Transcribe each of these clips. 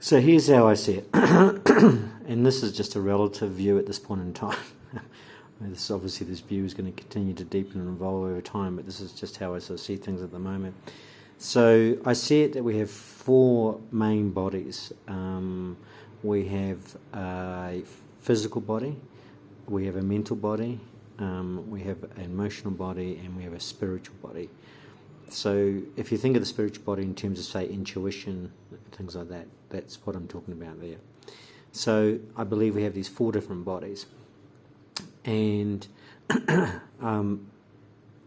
So here's how I see it, and this is just a relative view at this point in time. Obviously this view is going to continue to deepen and evolve over time, but this is just how I sort of see things at the moment. So I see it that we have four main bodies. We have a physical body, we have a mental body, we have an emotional body, and we have a spiritual body. So if you think of the spiritual body in terms of, say, intuition, things like that, that's what I'm talking about there. So I believe we have these four different bodies. And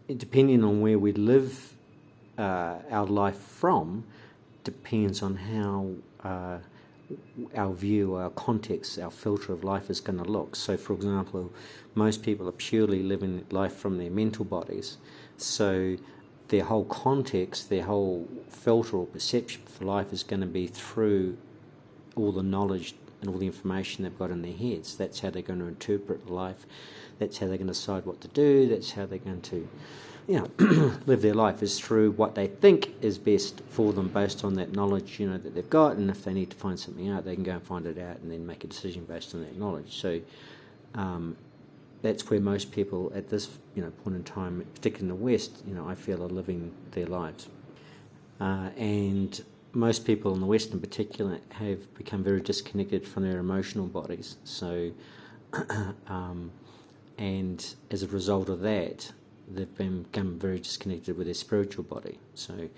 depending on where we live our life from, depends on how our view, our context, our filter of life is going to look. So, for example, most people are purely living life from their mental bodies. So their whole context, their whole filter or perception for life is going to be through all the knowledge and all the information they've got in their heads. That's how they're going to interpret life. That's how they're going to decide what to do. That's how they're going to, live their life, is through what they think is best for them based on that knowledge, that they've got. And if they need to find something out, they can go and find it out and then make a decision based on that knowledge. So that's where most people at this point in time, particularly in the West, I feel are living their lives. And most people in the West in particular have become very disconnected from their emotional bodies. So, and as a result of that, they've become very disconnected with their spiritual body. So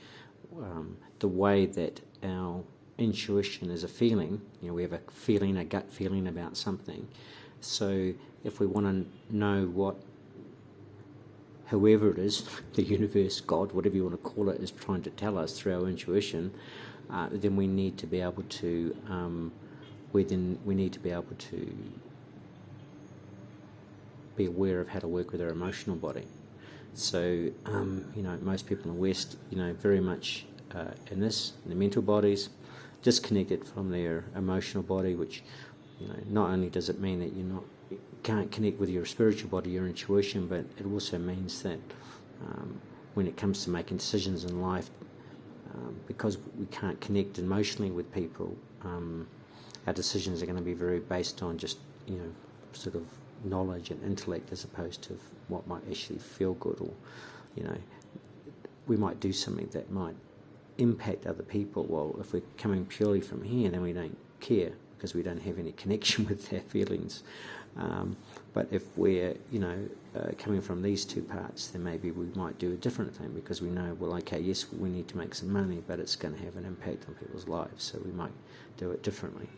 the way that our intuition is a feeling, we have a feeling, a gut feeling about something. So if we want to know what whoever it is, the universe, God, whatever you want to call it, is trying to tell us through our intuition, then we need to be able to be aware of how to work with our emotional body. So most people in the West, very much in the mental bodies, disconnected from their emotional body, which not only does it mean that you can't connect with your spiritual body, your intuition, but it also means that when it comes to making decisions in life, because we can't connect emotionally with people, our decisions are going to be very based on just sort of knowledge and intellect, as opposed to what might actually feel good, or we might do something that might impact other people. Well, if we're coming purely from here, then we don't care, because we don't have any connection with their feelings. But if we're, coming from these two parts, then maybe we might do a different thing, because we know, well, okay, yes, we need to make some money, but it's going to have an impact on people's lives, so we might do it differently.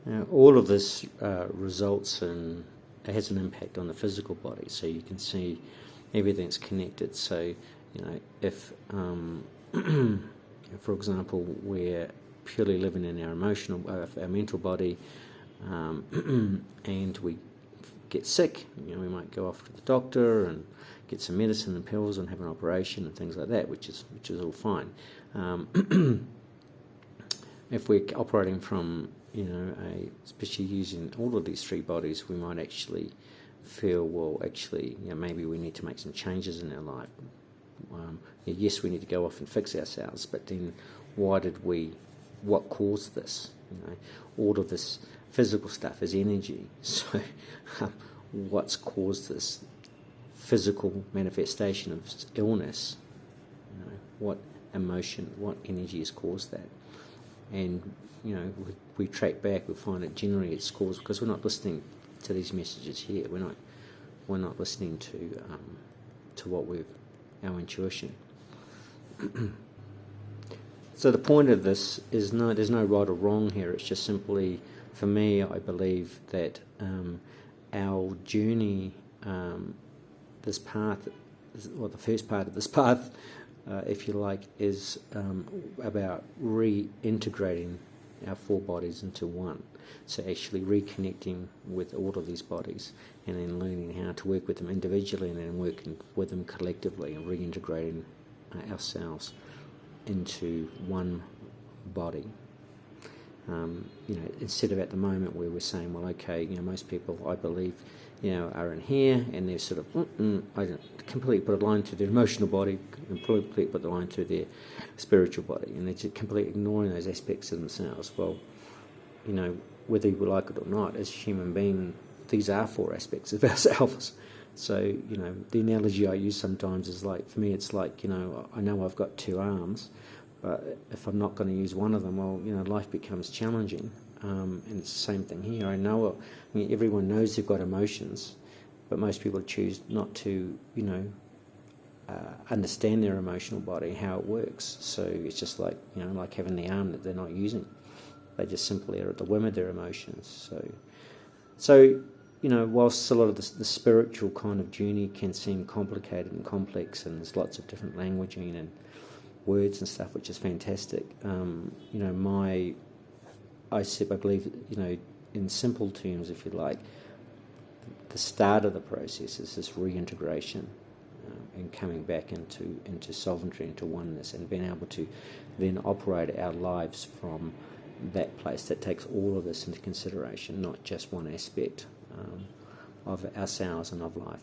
Now, all of this results in, it has an impact on the physical body, so you can see everything's connected. So, if, for example, we're purely living in our our mental body, and we get sick, we might go off to the doctor and get some medicine and pills and have an operation and things like that, which is all fine. If we're operating from especially using all of these three bodies, we might actually feel, well, actually, maybe we need to make some changes in our life. Yes, we need to go off and fix ourselves, but then what caused this? All of this physical stuff is energy. So what's caused this physical manifestation of illness? What emotion, what energy has caused that? And we track back, we find that generally it's caused because we're not listening to these messages here. We're not listening to our intuition. So the point of this is there's no right or wrong here. It's just simply, for me, I believe that our journey, this path, or the first part of this path, if you like, is about reintegrating our four bodies into one. So actually reconnecting with all of these bodies, and then learning how to work with them individually, and then working with them collectively, and reintegrating ourselves into one body. Instead of at the moment where we're saying, well, okay, most people, I believe, are in here, and they're sort of, I completely put a line to their emotional body, completely put the line to their spiritual body, and they're just completely ignoring those aspects of themselves. Well, whether you like it or not, as a human being, these are 4 aspects of ourselves. So, the analogy I use sometimes is like, for me, it's like, I know I've got 2 arms, but if I'm not going to use one of them, well, life becomes challenging. And it's the same thing here. Everyone knows they've got emotions, but most people choose not to, understand their emotional body, how it works. So it's just like, like having the arm that they're not using. They just simply are at the whim of their emotions. So whilst a lot of the spiritual kind of journey can seem complicated and complex, and there's lots of different languaging and words and stuff, which is fantastic, I believe, in simple terms, if you like, the start of the process is this reintegration and coming back into sovereignty, into oneness, and being able to then operate our lives from that place that takes all of this into consideration, not just one aspect of ourselves and of life.